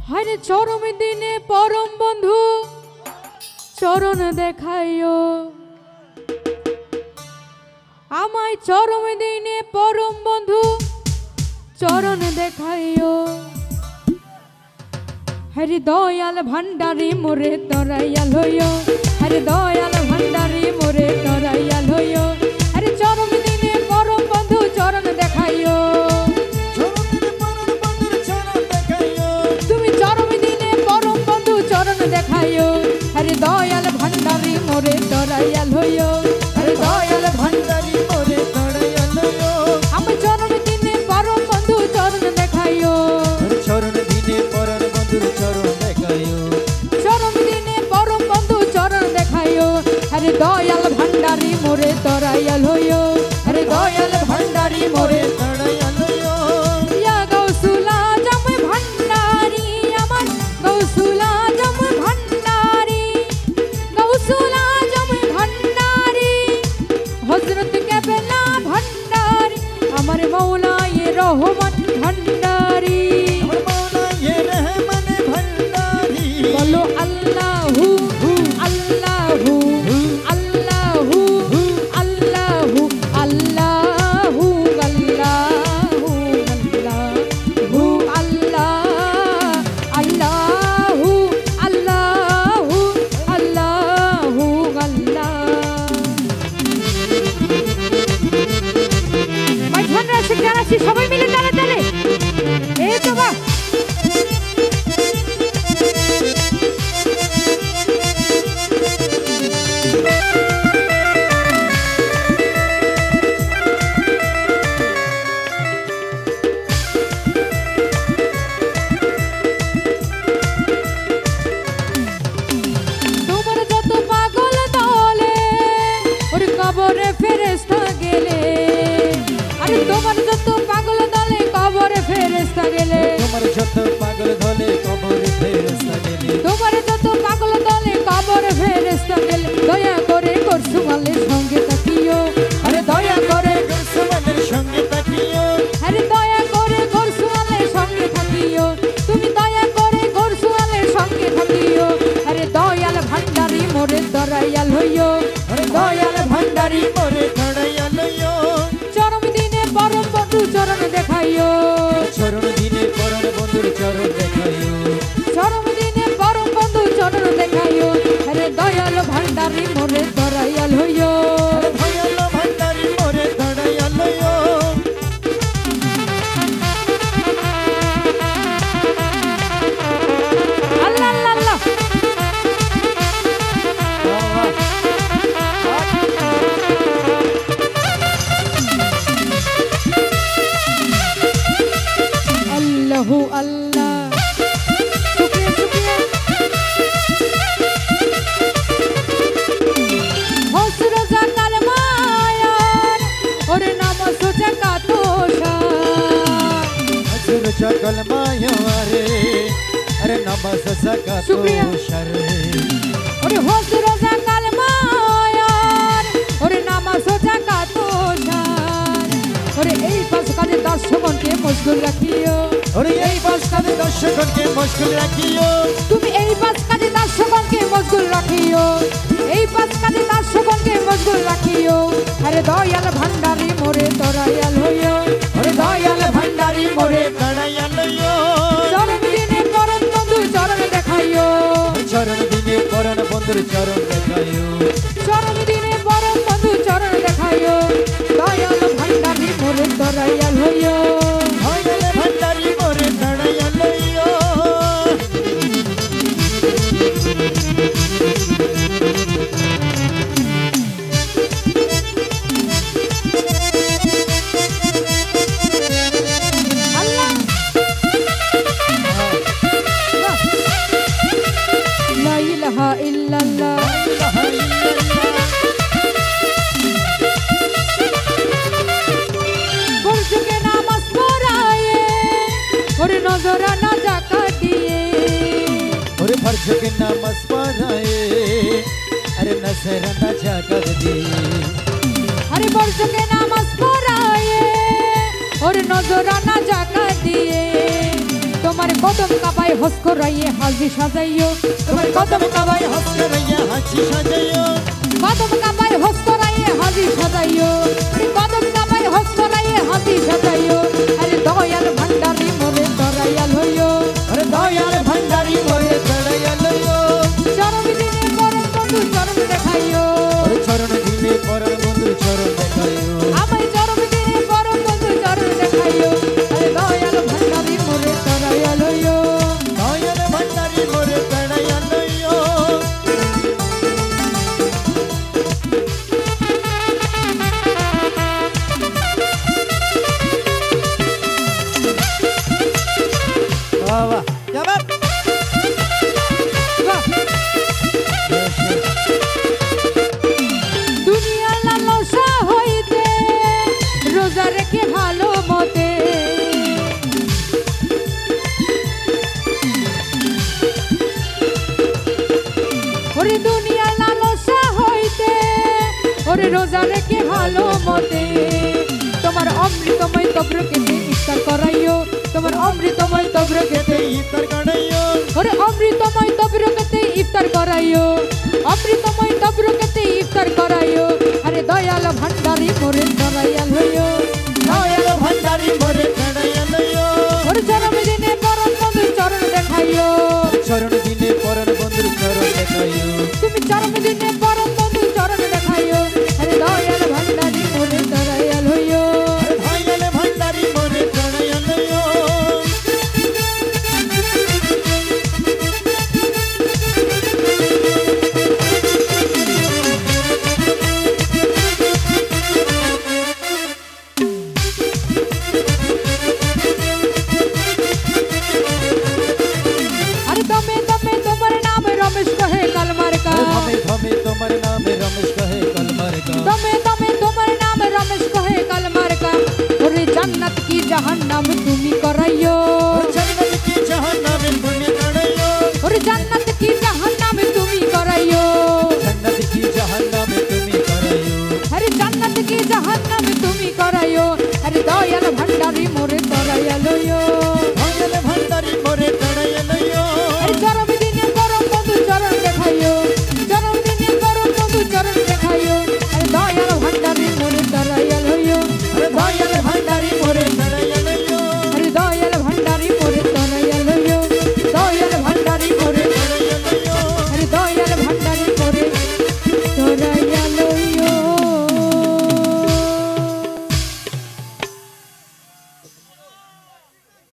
हरे चरम दिने परम बंधु चरण देखाइयो आमाय चरम दिने परम बंधु चरण देखाइयो हरि दयाल भंडारी मोरे तराइया लइयो हरि दयाल भंडारी मोरे तराइया लइयो हरि चरम दिने परम बंधु चरण देखाइयो तुमी चरम दिने परम बंधु चरण देखाइयो हरि दयाल भंडारी मोरे तराइया लइयो हरि दयाल भंडारी मोरे तराइया लइयो हम चरम दिने परम बंधु चरण देखाइयो चरण दिने परम बंधु चरण देखाइयो चरम दिने परम बंधु चरण देखाइयो हरि दयाल भंडारी मोरे तराइया लइयो हरि दयाल भंडारी मोरे तराइया लइयो या गौसुला जम भंडारी अमर गौसुला जम भंडारी गौसुला जम भंडारी हजरत के बेला भंडारी अमर मौला ये रहमान भंडारी बोलो अल्लाहू अल्लाहू अल्लाहू अल्लाहू अल्लाहू अल्लाहू अल्लाहू अल्लाह अल्लाहू अल्लाहू अल्लाहू अल्लाह भाई धन्यवाद से क्या राशि सबाई मिले ताले ताले ए तो वाह कबरे फेरेस्ता गेले अरे तुम्हार जत पागल दले कबरे फेरेस्ता गेले तुम्हार जत पागल दले कबरे फेरेस्ता गेले तुम्हार जत पागल दले कबरे फेरेस्ता गेले दया करे कुरसुमालेर संगे ताकियो अरे दया करे कुरसुमालेर संगे ताकियो अरे दया करे कुरसुमालेर संगे ताकियो তুমি দয়া করে কুরসুমালের संगे ताकियो अरे दयाल भंडारी मोरे तराइया लइयो अरे दयाल भंडारी मोरे तराइया लइयो चरम दिने परम बंधु चरण देखाइयो चरण दिने परम बंधु चरण देखाइयो चरम दिने परम बंधु चरण देखाइयो अरे दयाल भंडारी मोरे तराइया लइयो अरे दयाल भंडारी मोरे तराइया लइयो अल्लाह अल्लाह अल्लाह अल्लाहू अल्लाह शुक्रिया शुक्रिया हौसला जाकाल मायार और नाम सोचा का तोषा हजर जाकाल मायार अरे नाम सोचा का तोषा और हौसला जाकाल मायार और नाम सोचा का तोषा और এই পাঁচ কাজে দর্শকগণকে মশগুল রাখিও और এই পাঁচ কাজে দর্শকগণকে মশগুল রাখিও তুমি এই পাঁচ কাজে দর্শকগণকে মশগুল রাখিও এই পাঁচ কাজে দর্শকগণকে মশগুল রাখিও আরে দয়াল ভন্ডারি মোরে তরাইয়া লইও अरे दयाल भंडारी मोरे तराइया लइयो চরণ দিনে পরম বন্ধু চরণ দেখাইও चरण दिने परम बंधु चरण देखाइयो চরণ দিনে পরম বন্ধু চরণ দেখাইও দয়াল ভন্ডারি মোরে তরাইয়া লইও दयाल भंडारी मोरे तराइया लइयो আল্লাহ লা ইলাহা ইল্লাল্লাহ বর্ষকে নামাজ পড়ায়ে ওরে নজরানা জাকাত দিয়ে और फर्ज के नमस पढ़ाए अरे नजराना जाकर दी अरे बर्षके नामाज पढ़ाए ওরে নজরানা জাকা দিয়ে তোমার কদম কাবায় হস করাইয়ে হাজি সাজাইও তোমার কদম কাবায় হস করাইয়া হাসি সাজাইও কদম কাবায় হস করাইয়ে হাজি সাজাইও কদম কাবায় হস করাইয়ে হাজি সাজাইও আরে দয়াল ভান্ডারি মোরে দয়াল হইও আরে দয়াল ভান্ডারি মোরে দয়াল হইও চরম দিনে পরম বন্ধু চরম দেখাইও আরে চরণ দিনে পরম বন্ধুর চরণ দেখাইও আমায় চরম দিনে পরম বন্ধু চরণ দেখাইও আরে দয়াল ভান্ডারি মোরে দয়াল হইও দয়াল ভান্ডারি মোরে দয়াল হইও বাবা যাবা দুনিয়া লালসা হইতে রোজা রেখে ভালো মতে ওরে দুনিয়া লালসা হইতে ওরে রোজা রেখে ভালো মতে তোমার অমৃতময় তব্রকেতে ইফতার করাইও তোমার অমৃতময় তব্রকেতে ইফতার কাটাইও ওরে অমৃতময় তব্রকেতে ইফতার করাইও অমৃতময় তব্রকেতে ইফতার করাইও আরে দয়াল ভান্ডারি মোরে দয়াল হইও দয়াল ভান্ডারি মোরে দয়াল হইও ওরে চরম দিনে পরম বন্ধু চরণ দেখাইও চরণ দিনে পরম বন্ধুর চরণ দেখাইও তুমি চরম দিনে পরম বন্ধু চরণ দেখাইও আরে দয়াল ভান্ডারি মোরে দয়াল হইও আরে দয়াল ভান্ডারি মোরে দয়াল হইও আরে দমে দমে তোমার নাম রমেশ কহে কালমার কা ধমে ধমে তোমার নামে রমেশ কহে কলমার কা দমে দমে তোমার নাম রমেশ কহে কালমার কা ওরে জান্নাত কি জাহান্নাম তুমি করাইও